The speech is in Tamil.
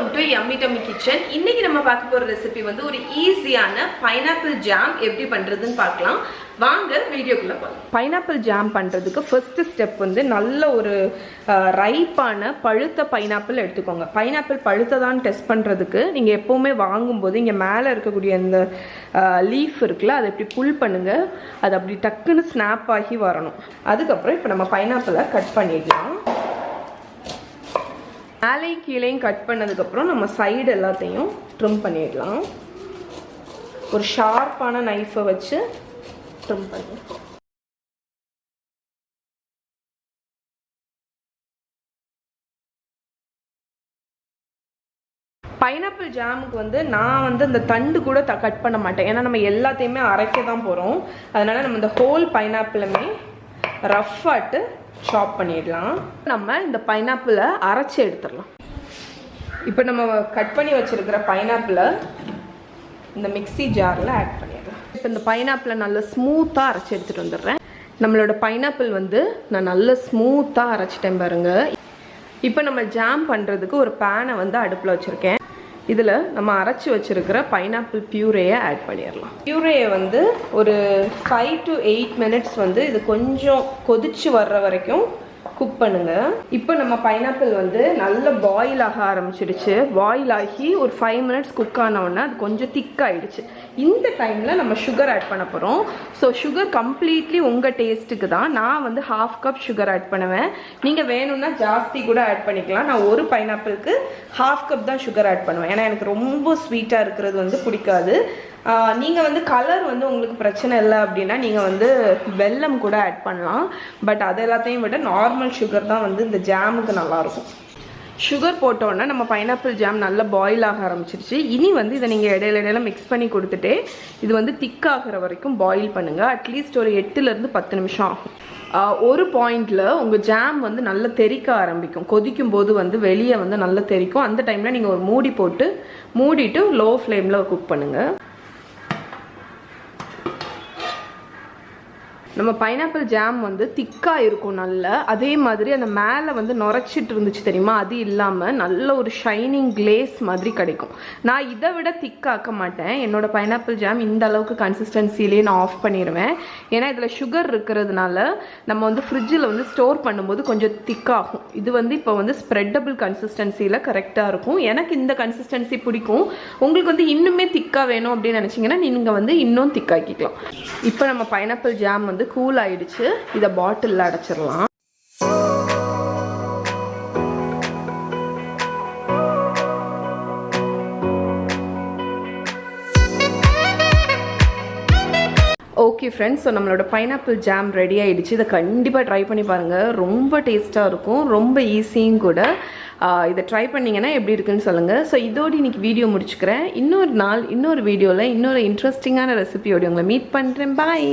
Welcome to yummy dummy kitchen. இன்னைக்கு நம்ம பார்க்க போற ரெசிபி வந்து ஒரு ஈஸியான பைனாப்பிள் ஜாம் எப்படி பண்றதுன்னு பார்க்கலாம். வாங்க வீடியோக்குள்ள போகலாம். பைனாப்பிள் ஜாம் பண்றதுக்கு ஃபர்ஸ்ட் ஸ்டெப் வந்து நல்ல ஒரு ரைப்பான பழுத்த பைனாப்பிள் எடுத்துக்கோங்க. பைனாப்பிள் பழுத்ததான்னு டெஸ்ட் பண்றதுக்கு நீங்க எப்பவுமே வாங்கும்போது இங்க மேல இருக்கக்கூடிய அந்த லீஃப் இருக்குல்ல, அதை இப்படி புல் பண்ணுங்க. அது அப்படி டக்குன்னு ஸ்னாப் ஆகி வரணும். அதுக்கப்புறம் இப்போ நம்ம பைனாப்பிளை கட் பண்ணிடலாம். மேலே கீழேயும் கட் பண்ணதுக்கப்புறம் நம்ம சைடு எல்லாத்தையும் ட்ரிம் பண்ணிடலாம். ஒரு ஷார்ப்பான நைஃபை வச்சு ட்ரிம் பண்ணிடலாம். பைனாப்பிள் ஜாமுக்கு வந்து நான் வந்து அந்த தண்டு கூட கட் பண்ண மாட்டேன். ஏன்னா நம்ம எல்லாத்தையுமே அரைக்க தான் போகிறோம். அதனால நம்ம இந்த ஹோல் பைனாப்பிளுமே ரஃப்பாட்டு சாப் பண்ணிடலாம். நம்ம இந்த பைனாப்பிளை அரைச்சி எடுத்துடலாம். இப்போ நம்ம கட் பண்ணி வச்சிருக்கிற பைனாப்பிளை இந்த மிக்ஸி ஜாரில் ஆட் பண்ணிடலாம். இப்போ இந்த பைனாப்பிளை நல்லா ஸ்மூத்தாக அரைச்சி எடுத்துகிட்டு வந்துடுறேன். நம்மளோட பைனாப்பிள் வந்து நான் நல்லா ஸ்மூத்தாக அரைச்சிட்டேன் பாருங்க. இப்போ நம்ம ஜாம் பண்ணுறதுக்கு ஒரு பேனை வந்து அடுப்பில் வச்சுருக்கேன். இதில் நம்ம அரைச்சி வச்சுருக்கிற பைனாப்பிள் பியூரேயை ஆட் பண்ணிடலாம். பியூரேயை வந்து ஒரு 5 to 8 minutes வந்து இது கொஞ்சம் கொதிச்சு வர்ற வரைக்கும் குக் பண்ணுங்க. இப்போ நம்ம பைனாப்பிள் வந்து நல்ல பாயில் ஆக ஆரம்பிச்சிடுச்சு. பாயில் ஆகி ஒரு 5 minutes குக் ஆனவுடனே அது கொஞ்சம் திக்காயிடுச்சு. இந்த டைமில் நம்ம சுகர் ஆட் பண்ண போகிறோம். ஸோ சுகர் கம்ப்ளீட்லி உங்கள் டேஸ்ட்டுக்கு தான். நான் வந்து 1/2 cup சுகர் ஆட் பண்ணுவேன். நீங்கள் வேணும்னா ஜாஸ்தி கூட ஆட் பண்ணிக்கலாம். நான் ஒரு பைனாப்பிளுக்கு 1/2 cup தான் சுகர் ஆட் பண்ணுவேன். ஏன்னா எனக்கு ரொம்ப ஸ்வீட்டாக இருக்கிறது வந்து பிடிக்காது. நீங்கள் வந்து கலர் வந்து உங்களுக்கு பிரச்சனை இல்லை அப்படின்னா நீங்கள் வந்து வெல்லம் கூட ஆட் பண்ணலாம். பட் அது எல்லாத்தையும் விட நார்மல் சுகர் தான் வந்து இந்த ஜாமுக்கு நல்லாயிருக்கும். சுகர் போட்டோன்னா நம்ம பைனாப்பிள் ஜாம் நல்லா பாயில் ஆக ஆரம்பிச்சிருச்சு. இனி வந்து இதை நீங்கள் இடையில மிக்ஸ் பண்ணி கொடுத்துட்டே இது வந்து திக்காகிற வரைக்கும் பாயில் பண்ணுங்கள். அட்லீஸ்ட் ஒரு 8 to 10 நிமிஷம் ஆகும். ஒரு பாயிண்டில் உங்கள் ஜாம் வந்து நல்லா தெறிக்க ஆரம்பிக்கும். கொதிக்கும் போது வந்து வெளியே வந்து நல்லா தெறிக்கும். அந்த டைமில் நீங்கள் ஒரு மூடி போட்டு மூடிட்டு லோ ஃப்ளேமில் குக் பண்ணுங்கள். நம்ம பைனாப்பிள் ஜாம் வந்து திக்காக இருக்கும் நல்லா. அதே மாதிரி அந்த மேலே வந்து நுரைச்சிட்டு இருந்துச்சு தெரியுமா, அது இல்லாமல் நல்ல ஒரு ஷைனிங் கிளேஸ் மாதிரி கிடைக்கும். நான் இதை விட திக்காக்க மாட்டேன். என்னோட பைனாப்பிள் ஜாம் இந்த அளவுக்கு கன்சிஸ்டன்சிலேயே நான் ஆஃப் பண்ணிடுவேன். ஏன்னா இதில் சுகர் இருக்கிறதுனால நம்ம வந்து ஃப்ரிட்ஜில் வந்து ஸ்டோர் பண்ணும்போது கொஞ்சம் திக்காகும். இது வந்து இப்போ வந்து ஸ்ப்ரெட்டபிள் கன்சிஸ்டன்சியில் கரெக்டாக இருக்கும். எனக்கு இந்த கன்சிஸ்டன்சி பிடிக்கும். உங்களுக்கு வந்து இன்னுமே திக்காக வேணும் அப்படின்னு நினச்சிங்கன்னா நீங்கள் வந்து இன்னும் திக்காக்கிக்கலாம். இப்போ நம்ம பைனாப்பிள் ஜாம் வந்து கூல் ஆயிடுச்சு. இதை பாட்டிலில் அடைச்சிடலாம். ஓகே ஃப்ரெண்ட்ஸ், ஸோ நம்மளோட பைனாப்பிள் ஜாம் ரெடி ஆகிடுச்சு. இதை கண்டிப்பாக ட்ரை பண்ணி பாருங்கள். ரொம்ப டேஸ்ட்டாக இருக்கும், ரொம்ப ஈஸியும் கூட. இதை ட்ரை பண்ணிங்கன்னா எப்படி இருக்குன்னு சொல்லுங்கள். ஸோ இதோடு இன்றைக்கி வீடியோ முடிச்சுக்கிறேன். இன்னொரு நாள் இன்னொரு வீடியோவில் இன்னொரு இன்ட்ரெஸ்டிங்கான ரெசிபியோடு உங்களை மீட் பண்ணுறேன். பாய்.